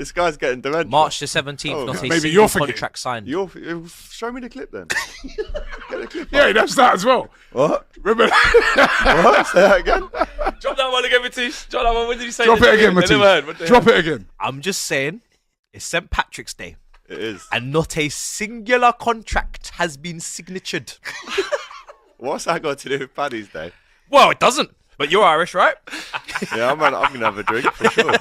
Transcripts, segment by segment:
This guy's getting dementia. March the 17th, Oh, not okay. a Maybe single you're forgetting. contract signed. Show me the clip then. Get the clip. Yeah, that's that as well. What? Remember? What? Say that again. Drop that one again, Matisse. Drop that one. What did you say? Drop it again, I never heard. What Matisse. the Drop hell? it again. I'm just saying, it's St. Patrick's Day, It is. and not a singular contract has been signatured. What's that got to do with Paddy's Day? Well, it doesn't. But you're Irish, right? Yeah, I'm gonna have a drink for sure.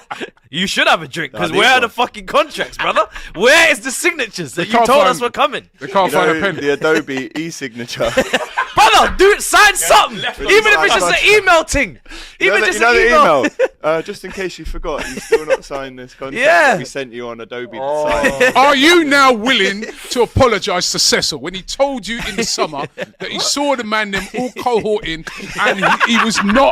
You should have a drink, because I need where are the one. fucking contracts, brother? Where is the signatures that you can't told find- us were coming? They can't You find a know, pen. the Adobe e-signature. Brother, dude, sign something. left Even if it's just on. an email thing. Even just you know an the email. email. Just in case you forgot, you still not signed this contract Yeah. that we sent you on Adobe to sign. Are you now willing to apologise to Cecil when he told you in the summer that he saw the man them all cohorting and he was not?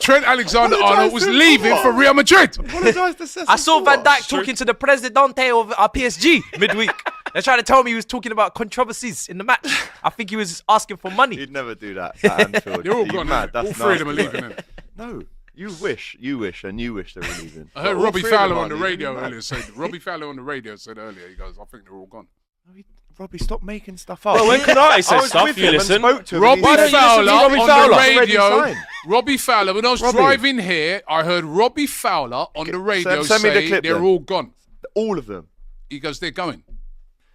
Trent Alexander-Arnold was Apologise to leaving what? for Real Madrid. Apologise to Cecil I saw for Van what? Dijk talking to the Presidente of PSG midweek. They're trying to tell me he was talking about controversies in the match. I think he was asking for money. He'd never do that at Anfield. They're all You gone. mad? All That's three of them are nasty. leaving. innit? No, you wish, and you wish they were leaving. I heard All Robbie three of them Fowler are on the leaving. radio You mad? earlier said. Robbie Fowler on the radio said earlier. He goes, "I think they're all gone." Robbie, stop making stuff up. Well, when Konate says I was stuff, with you him listen. and spoke to him. Robbie and he said, Fowler Robbie on Fowler. the Already radio. signed. Robbie Fowler. When I was Robbie. driving here, I heard Robbie Fowler on the radio send me the say clip they're then. all gone. all of them. He goes, "They're going."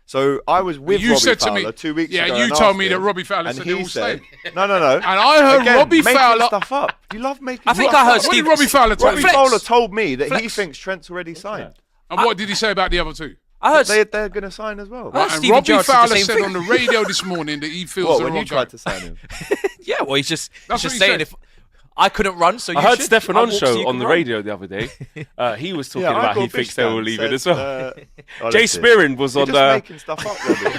So I was with You Robbie said to Fowler me, 2 weeks yeah, ago. you and told asked me that him, Robbie Fowler and said he they're all said, staying. No. And I heard Again, Robbie making Fowler. stuff up. You love making. I think stuff I heard up. What did Steve- Robbie Fowler tell Robbie you? Fowler told me that Flex. he thinks Trent's already signed. And what did he say about the other two? I heard They're going to sign as well. Right. And Steven Robbie Gerrard said the Fowler same said thing. on the radio this morning that he feels What, they're when all you tried going. to sign him? yeah, well, he's just That's just what he saying said. if I couldn't run, so you I heard should. Stefan I on walk so show you on can the run. radio the other day. He was talking I about got he a thinks bitch they were down, leaving said, as well. honestly, Jay Spearing was You're on. just making stuff up, Robbie.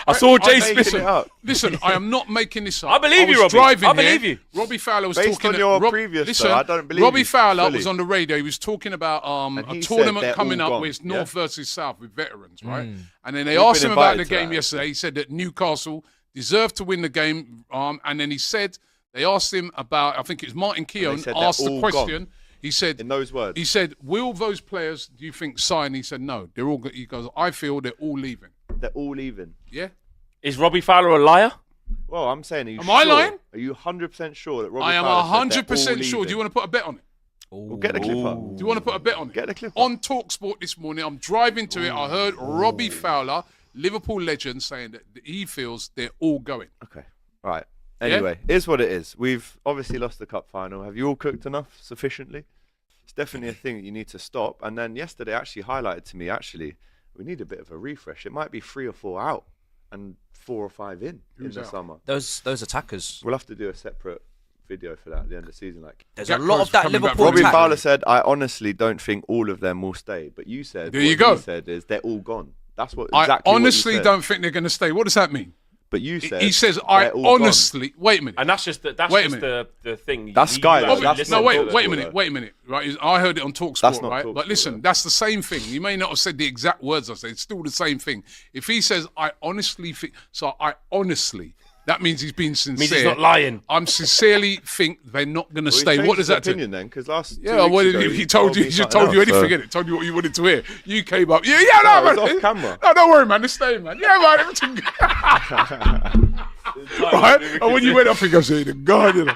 I saw Jay making Spearing. it up. Listen, I am not making this up. I believe you, was Robbie. driving I believe here. you. Robbie Fowler was Based talking. on your previous, listen, though, I don't believe Robbie you Fowler fully. was on the radio. He was talking about And a he said tournament they're coming all up gone, with North yeah? versus South with veterans, right? And then they You've asked been him about the invited to game that. yesterday. He said that Newcastle deserved to win the game, and then he said they asked him about. I think it was Martin Keown said they're asked the all question. gone. He said, In those words. he said, "Will those players, do you think, sign?" He said, "No, they're all." He goes, "I feel they're all leaving." They're all leaving. Yeah. Is Robbie Fowler a liar? Well, I'm saying, are you Am sure? I lying? Are you 100% sure that Robbie I am Fowler said they're 100% all sure. Do you leaving? want to put a bet on it? Well, get the clip up. Do you want to put a bet on it? Get the clip up. On TalkSport this morning, I'm driving to it. I heard Robbie Fowler, Liverpool legend, saying that he feels they're all going. Okay. All right. Anyway, here's what it is. We've obviously lost the cup final. Have you all cooked enough sufficiently? It's definitely a thing that you need to stop. And then yesterday actually highlighted to me, we need a bit of a refresh. It might be 3 or 4 out and 4 or 5 in the out? summer. Those attackers. We'll have to do a separate video for that at the end of the season. Like There's Jack a lot Rowe's of that coming back Liverpool from Robbie attack. Fowler said, I honestly don't think all of them will stay. But you said, There what you go. he said is they're all gone. That's what I exactly what you honestly said. don't think they're going to stay. What does that mean? But you said He says, they're I all gone. honestly. Wait a minute. And that's just the Wait a the thing. That's Sky, though. Oh, actually That's listen no, not wait, to TalkSport, wait a the- minute, wait a minute. Right, I heard it on That's TalkSport, not right? TalkSport, But listen, though. that's the same thing. You may not have said the exact words I said. It's still the same thing. If he says, I honestly think, that means he's being sincere. Means he's not lying. I'm sincerely think they're not going to Well, he stay. changed What does his that do? opinion then? Because last Yeah, two well, weeks ago, he told you, me he just something told you else, anything, so- innit? Told you what you wanted to hear. You came up, yeah, No, no, it was man. off camera. No, don't worry, man. They're staying, man. Yeah, man, everything good. Right? And when you went up, he goes, hey, the God, you know.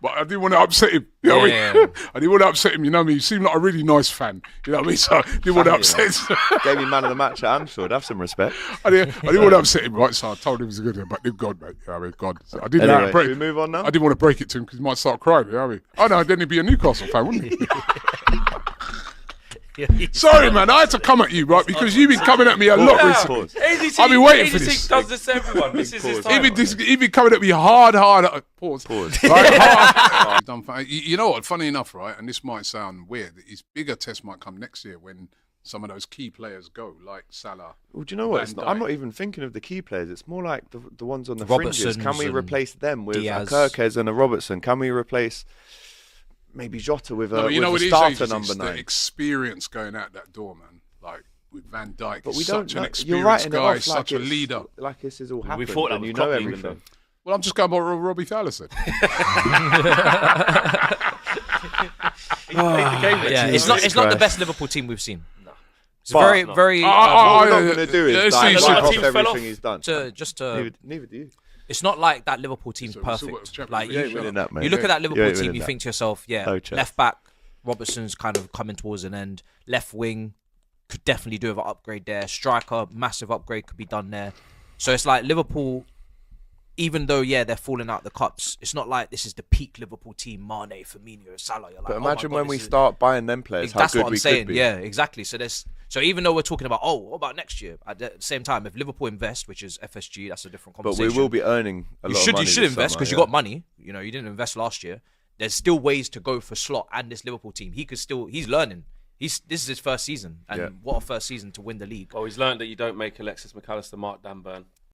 But I didn't want to upset him. You know what I mean? Yeah. I didn't want to upset him, you know what I mean? He seemed like a really nice fan. You know what I mean? So I didn't want to upset him. Gave me man of the match at Anfield. Have some respect. I didn't want to upset him, right? So I told him it was a good one, but they're God, mate. You know what I mean? God. So I didn't know how to Anyway, break should we move on now? I didn't want to break it to him because he might start crying. You know what I mean? Oh, no, then he'd be a Newcastle fan, wouldn't he? Sorry, man. I had to come at you, right? Because you've been coming at me a lot recently. Pause. ADT, I've been waiting for ADT this. does this to everyone. This is his Pause. time. He been coming at me hard. Pause. Right, hard. You know what? Funny enough, right? And this might sound weird. His bigger test might come next year when some of those key players go, like Salah. Well, do you know what? Van I'm Dijk. not even thinking of the key players. It's more like the ones on the Robertsons fringes. Can we and replace them with a Diaz. Kirkes and a Robertson? Can we replace maybe Jota with a, No, but you know with what a it is? starter It's number the 9? experience going out that door, man. Like with Van Dijk, But we he's don't such an know. You're writing experienced it guy, off like such a it's- leader. Like this is all happening. thought that and was you know Klopp leaving everything. them. Well, I'm just going by what Robbie Fowler said. He played the game. Yeah, it's Jesus not the Christ. best Liverpool team we've seen. It's But- very, No. very. What we're not yeah, going to do yeah, is yeah, like see, write some off teams fell everything off. he's done. Neither do you. It's not like that Liverpool team's So we've still got perfect. Champions Like League. You you, ain't winning that, mate. you look at that Liverpool ain't team, winning you that. think to yourself, yeah, No chance. left back Robertson's kind of coming towards an end. Left wing could definitely do with an upgrade there. Striker, massive upgrade could be done there. So it's like Liverpool, even though they're falling out the cups, it's not like this is the peak Liverpool team. Mane, Firmino, Salah. You're like, But oh my imagine God, when this we is- start buying them players, how That's good what I'm we saying. could be. Yeah, exactly. So even though we're talking about, what about next year? At the same time, if Liverpool invest, which is FSG, that's a different But conversation. we will be earning a lot of money. You should this invest summer, because you yeah. got money. You know, you didn't invest last year. There's still ways to go for Slot and this Liverpool team. He's learning. This is his first season, and Yeah. what a first season to win the league. Well, he's learned that you don't make Alexis McAllister Mark Dan Burn.